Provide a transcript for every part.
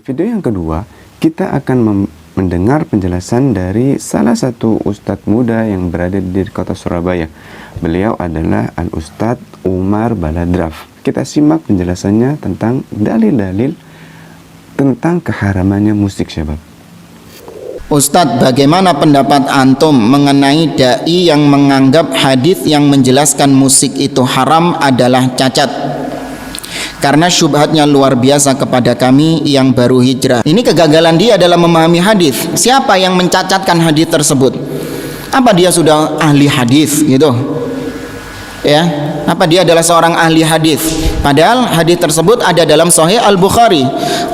video yang kedua, kita akan mendengar penjelasan dari salah satu ustadz muda yang berada di kota Surabaya. Beliau adalah Al-Ustadz Umar Baladraf. Kita simak penjelasannya tentang dalil-dalil tentang keharamannya musik, syabab. Ustadz, bagaimana pendapat antum mengenai dai yang menganggap hadis yang menjelaskan musik itu haram adalah cacat? Karena syubhatnya luar biasa kepada kami yang baru hijrah. Ini kegagalan dia dalam memahami hadis. Siapa yang mencacatkan hadis tersebut? Apa dia sudah ahli hadis gitu? Ya, apa dia adalah seorang ahli hadis? Padahal hadis tersebut ada dalam Sahih Al-Bukhari.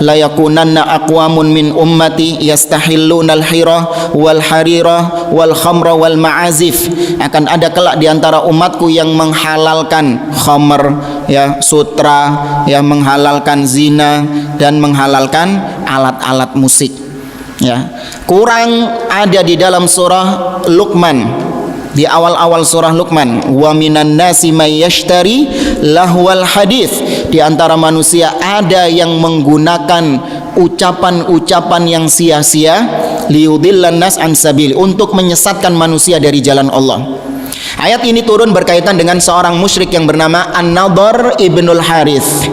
La yakunanna aqwamun min ummati yastahilluna al-hirah wal harirah wal khamra wal ma'azif. Akan ada kelak di antara umatku yang menghalalkan khamr, ya, sutra, ya, menghalalkan zina dan menghalalkan alat-alat musik. Ya. Kurang ada di dalam surah Luqman. Di awal-awal surah Luqman, wa minan nasi may yashtari lahwal hadis. Di antara manusia ada yang menggunakan ucapan-ucapan yang sia-sia liyudillan nas an sabil, untuk menyesatkan manusia dari jalan Allah. Ayat ini turun berkaitan dengan seorang musyrik yang bernama An-Nadhr ibnul Harith.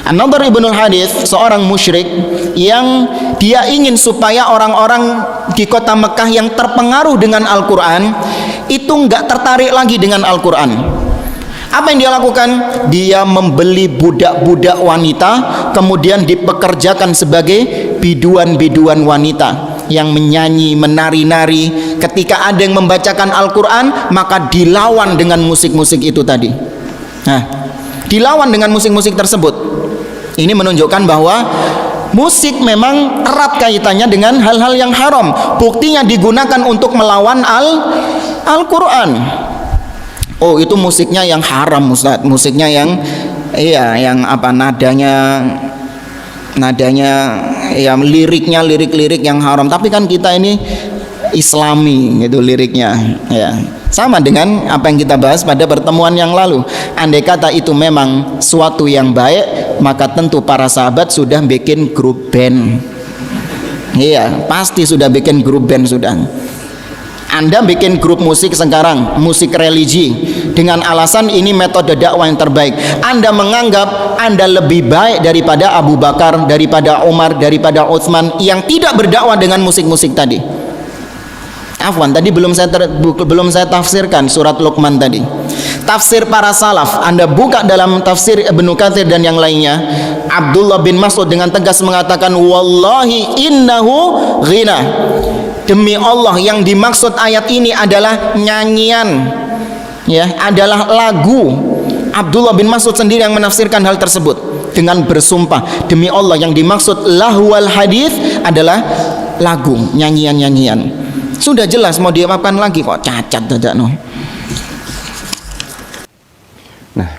An-Nadhr ibnul Harith seorang musyrik yang dia ingin supaya orang-orang di kota Mekah yang terpengaruh dengan Al-Quran itu enggak tertarik lagi dengan Al-Quran. Apa yang dia lakukan? Dia membeli budak-budak wanita, kemudian dipekerjakan sebagai biduan-biduan wanita yang menyanyi, menari-nari. Ketika ada yang membacakan Al-Quran, maka dilawan dengan musik-musik itu tadi. Nah, dilawan dengan musik-musik tersebut. Ini menunjukkan bahwa musik memang erat kaitannya dengan hal-hal yang haram. Buktinya digunakan untuk melawan Al-Quran. Oh, itu musiknya yang haram, Ustaz. Musiknya yang yang apa, nadanya ya, lirik-lirik yang haram. Tapi kan kita ini Islami gitu liriknya, ya. Sama dengan apa yang kita bahas pada pertemuan yang lalu. Andai kata itu memang suatu yang baik, maka tentu para sahabat sudah bikin grup band. Iya, pasti sudah bikin grup band sudah. Anda bikin grup musik sekarang, musik religi, dengan alasan ini metode dakwah yang terbaik. Anda menganggap Anda lebih baik daripada Abu Bakar, daripada Umar, daripada Utsman yang tidak berdakwah dengan musik-musik tadi. Afwan, tadi belum saya tafsirkan surat Luqman tadi. Tafsir para salaf, Anda buka dalam tafsir Ibnu Katsir dan yang lainnya. Abdullah bin Mas'ud dengan tegas mengatakan, wallahi innahu ghina. Demi Allah, yang dimaksud ayat ini adalah nyanyian, ya, adalah lagu. Abdullah bin Mas'ud sendiri yang menafsirkan hal tersebut dengan bersumpah, demi Allah, yang dimaksud lahwal hadis adalah lagu, nyanyian-nyanyian. Sudah jelas, mau diapakan lagi kok cacat saja, no. Nah,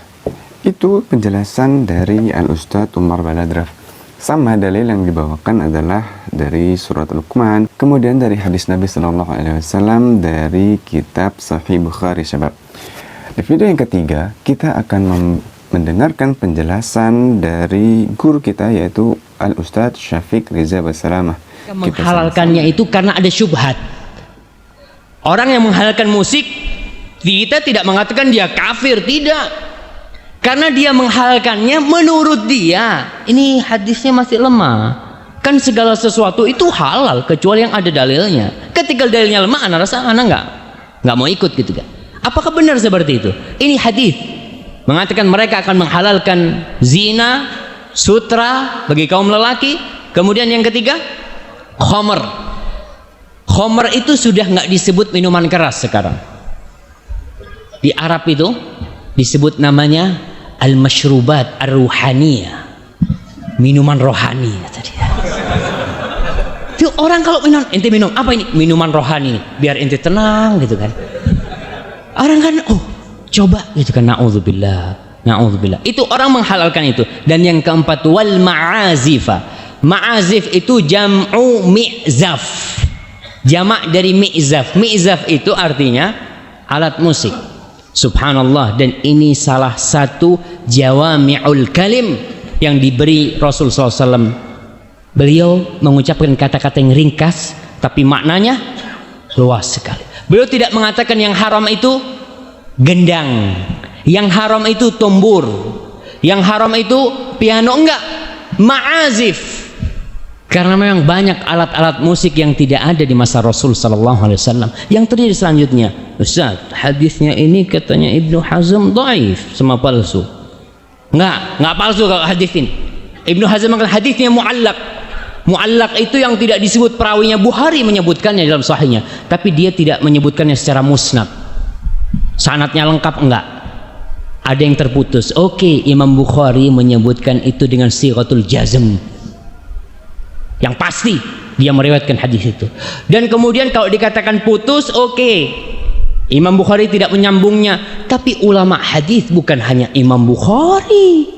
itu penjelasan dari Al-Ustadz Umar Baladraf. Sama dalil yang dibawakan adalah dari surat Luqman, kemudian dari hadis Nabi Sallallahu Alaihi Wasallam dari kitab Sahih Bukhari, syabab. Di video yang ketiga, kita akan mendengarkan penjelasan dari guru kita, yaitu Al-Ustadz Syafiq Riza Basalamah. Menghalalkannya itu karena ada syubhat. Orang yang menghalalkan musik, kita tidak mengatakan dia kafir, tidak. Karena dia menghalalkannya menurut dia. Ini hadisnya masih lemah. Kan segala sesuatu itu halal kecuali yang ada dalilnya. Ketika dalilnya lemah, anak rasa anak nggak mau ikut gitu kan. Apakah benar seperti itu? Ini hadis mengatakan mereka akan menghalalkan zina, sutra bagi kaum lelaki. Kemudian yang ketiga, khamr. Khamr itu sudah nggak disebut minuman keras sekarang. Di Arab itu disebut namanya al-masyrubat ar-ruhaniyah, minuman rohani kata dia. Itu orang kalau minum, ente minum apa ini? Minuman rohani, biar ente tenang gitu kan. Orang kan, oh coba gitu kan, na'udzubillah. Itu orang menghalalkan itu. Dan yang keempat, wal ma'azifa. Ma'azif itu jam'u mi'zaf. Jamak dari mi'zaf. Mi'zaf itu artinya alat musik. Subhanallah, dan ini salah satu jawami'ul kalim yang diberi Rasul SAW Beliau mengucapkan kata-kata yang ringkas tapi maknanya luas sekali. Beliau tidak mengatakan yang haram itu gendang, yang haram itu tombur, yang haram itu piano, enggak, ma'azif. Karena memang banyak alat-alat musik yang tidak ada di masa Rasul sallallahu alaihi wasallam. Yang terjadi selanjutnya, Ustaz, hadisnya ini katanya Ibnu Hazm dhaif, sama palsu. Enggak palsu kalau hadis ini. Ibnu Hazm mengatakan hadisnya muallaq. Muallaq itu yang tidak disebut perawinya. Bukhari menyebutkannya dalam sahihnya, tapi dia tidak menyebutkannya secara musnad. Sanadnya lengkap, enggak. Ada yang terputus. Oke, Imam Bukhari menyebutkan itu dengan sighatul jazm. Yang pasti dia meriwayatkan hadis itu. Dan kemudian kalau dikatakan putus, oke, Imam Bukhari tidak menyambungnya. Tapi ulama hadis bukan hanya Imam Bukhari.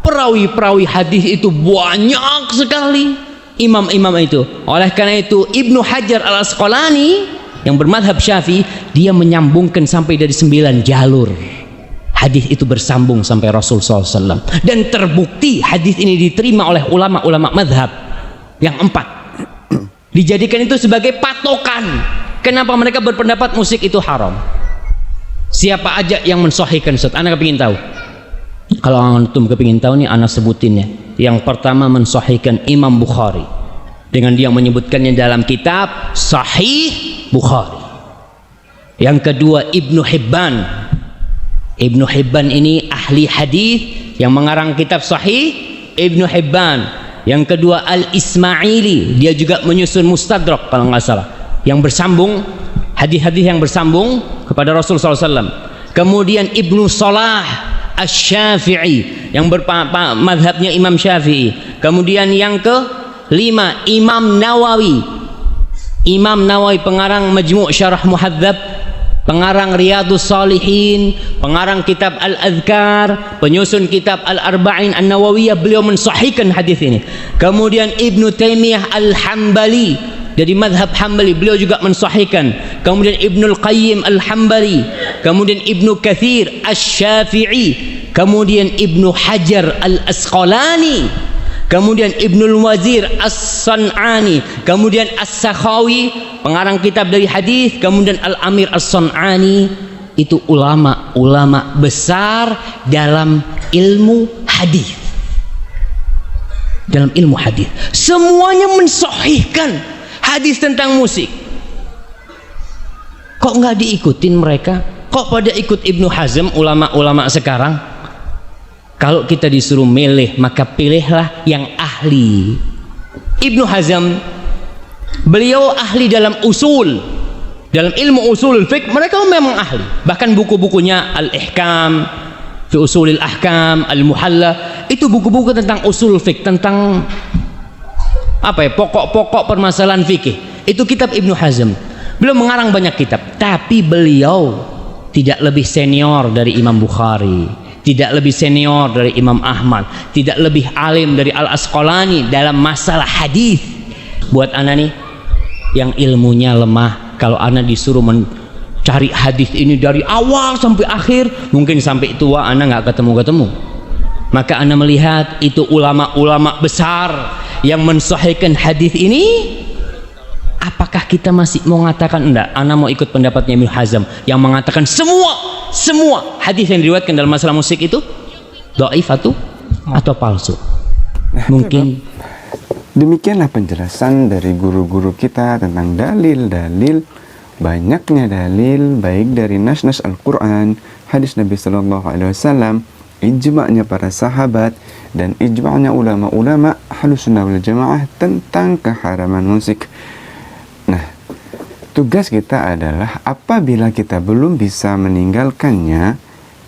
Perawi-perawi hadis itu banyak sekali. Imam-imam itu. Oleh karena itu Ibnu Hajar Al-Asqalani yang bermadhab Syafi'i, dia menyambungkan sampai dari 9 jalur. Hadis itu bersambung sampai Rasul SAW. Dan terbukti hadis ini diterima oleh ulama-ulama madhab yang 4. Dijadikan itu sebagai patokan kenapa mereka berpendapat musik itu haram. Siapa aja yang mensahihkan, Ustaz? Anda kepingin tahu? Kalau antum kepingin tahu nih, Anda sebutinnya. Yang pertama mensahihkan Imam Bukhari dengan dia menyebutkannya dalam kitab Sahih Bukhari. Yang kedua Ibnu Hibban. Ibnu Hibban ini ahli hadis yang mengarang kitab Sahih Ibnu Hibban. Yang kedua Al-Ismaili, dia juga menyusun Mustadrak kalau nggak salah, yang bersambung, hadis-hadis yang bersambung kepada Rasul SAW. Kemudian Ibnu Salah Asy-Syafi'i yang madhabnya Imam Syafi'i. Kemudian yang kelima Imam Nawawi. Imam Nawawi pengarang Majmu' Syarah Muhadzab, pengarang Riyadhus Shalihin, pengarang kitab Al-Adhkar, penyusun kitab Al-Arba'in An-Nawawiyah, beliau mensahihkan hadis ini. Kemudian Ibnu Taimiyah Al-Hambali dari madhab Hambali, beliau juga mensahihkan. Kemudian Ibnul Qayyim Al-Hambali, kemudian Ibnu Katsir Asy-Syafi'i, kemudian Ibnu Hajar Al-Asqalani, kemudian Ibnul Wazir As-San'ani, kemudian As-Sakhawi pengarang kitab dari hadis, kemudian Al-Amir As-San'ani. Itu ulama-ulama besar dalam ilmu hadis. Dalam ilmu hadis semuanya mensahihkan hadis tentang musik. Kok nggak diikutin mereka? Kok pada ikut Ibnu Hazm, ulama-ulama sekarang? Kalau kita disuruh milih, maka pilihlah yang ahli. Ibnu Hazm, beliau ahli dalam usul, dalam ilmu usul fiqh, mereka memang ahli. Bahkan buku-bukunya Al-Ihkam fi Usulil Ahkam, Al-Muhalla, itu buku-buku tentang usul fiqh, tentang apa ya, pokok-pokok permasalahan fikih. Itu kitab Ibnu Hazm. Beliau mengarang banyak kitab, tapi beliau tidak lebih senior dari Imam Bukhari, tidak lebih senior dari Imam Ahmad, tidak lebih alim dari Al-Asqalani dalam masalah hadis. Buat ana nih yang ilmunya lemah, kalau ana disuruh mencari hadis ini dari awal sampai akhir, mungkin sampai tua ana nggak ketemu-ketemu. Maka ana melihat itu ulama-ulama besar yang mensahihkan hadis ini. Apakah kita masih mau mengatakan enggak? Ana mau ikut pendapatnya Ibnu Hazm yang mengatakan semua hadis yang diriwayatkan dalam masalah musik itu dhaif atau palsu. Mungkin demikianlah penjelasan dari guru-guru kita tentang dalil-dalil, banyaknya dalil baik dari nas-nas Al-Quran, hadis Nabi Sallallahu Alaihi Wasallam, ijma'nya para sahabat, dan ijma'nya ulama-ulama Ahlus Sunnah wal Jamaah tentang keharaman musik. Nah, tugas kita adalah apabila kita belum bisa meninggalkannya,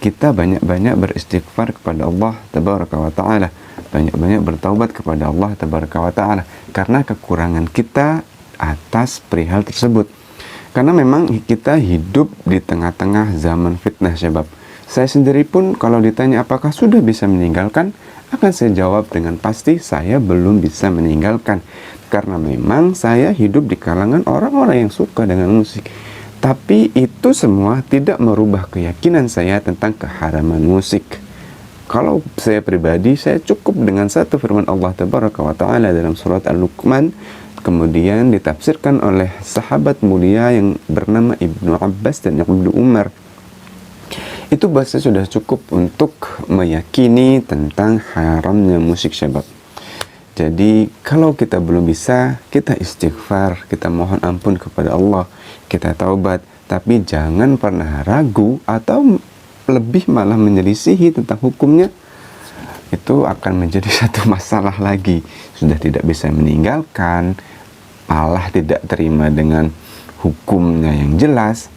kita banyak-banyak beristighfar kepada Allah Tabaraka wa Ta'ala, banyak-banyak bertaubat kepada Allah Tabaraka wa Ta'ala karena kekurangan kita atas perihal tersebut. Karena memang kita hidup di tengah-tengah zaman fitnah syabab. Saya sendiri pun kalau ditanya apakah sudah bisa meninggalkan, akan saya jawab dengan pasti saya belum bisa meninggalkan. Karena memang saya hidup di kalangan orang-orang yang suka dengan musik. Tapi itu semua tidak merubah keyakinan saya tentang keharaman musik. Kalau saya pribadi, saya cukup dengan satu firman Allah Tabaraka wa Ta'ala dalam surat Al-Luqman, kemudian ditafsirkan oleh sahabat mulia yang bernama Ibnu Abbas dan Ibnu Umar. Itu bahasa sudah cukup untuk meyakini tentang haramnya musik syabab. Jadi kalau kita belum bisa, kita istighfar, kita mohon ampun kepada Allah, kita taubat, tapi jangan pernah ragu atau lebih malah menyelisihi tentang hukumnya. Itu akan menjadi satu masalah lagi. Sudah tidak bisa meninggalkan, malah tidak terima dengan hukumnya yang jelas,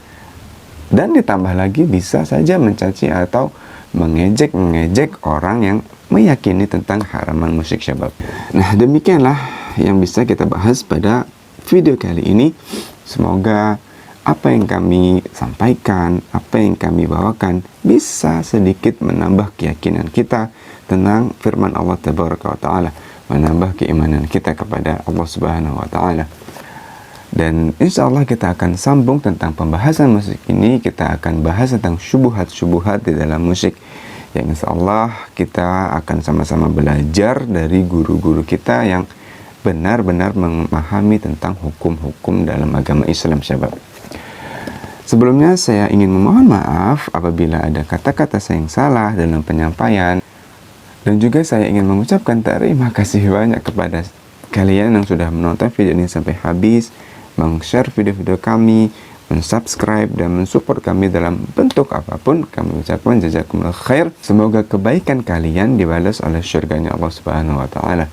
dan ditambah lagi bisa saja mencaci atau mengejek orang yang meyakini tentang haraman musik syabab. Nah, demikianlah yang bisa kita bahas pada video kali ini. Semoga apa yang kami sampaikan, apa yang kami bawakan bisa sedikit menambah keyakinan kita tentang firman Allah Tabaraka wa Ta'ala, menambah keimanan kita kepada Allah Subhanahu wa Ta'ala. Dan insya Allah kita akan sambung tentang pembahasan musik ini. Kita akan bahas tentang syubhat-syubhat di dalam musik, yang insya Allah kita akan sama-sama belajar dari guru-guru kita yang benar-benar memahami tentang hukum-hukum dalam agama Islam syabab. Sebelumnya saya ingin memohon maaf apabila ada kata-kata saya yang salah dalam penyampaian, dan juga saya ingin mengucapkan terima kasih banyak kepada kalian yang sudah menonton video ini sampai habis, meng-share video-video kami, men-subscribe dan mensupport kami dalam bentuk apapun. Kami ucapkan jazakumullah khair. Semoga kebaikan kalian dibalas oleh syurganya Allah Subhanahu wa Ta'ala.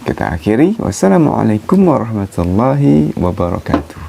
Kita akhiri, wassalamualaikum warahmatullahi wabarakatuh.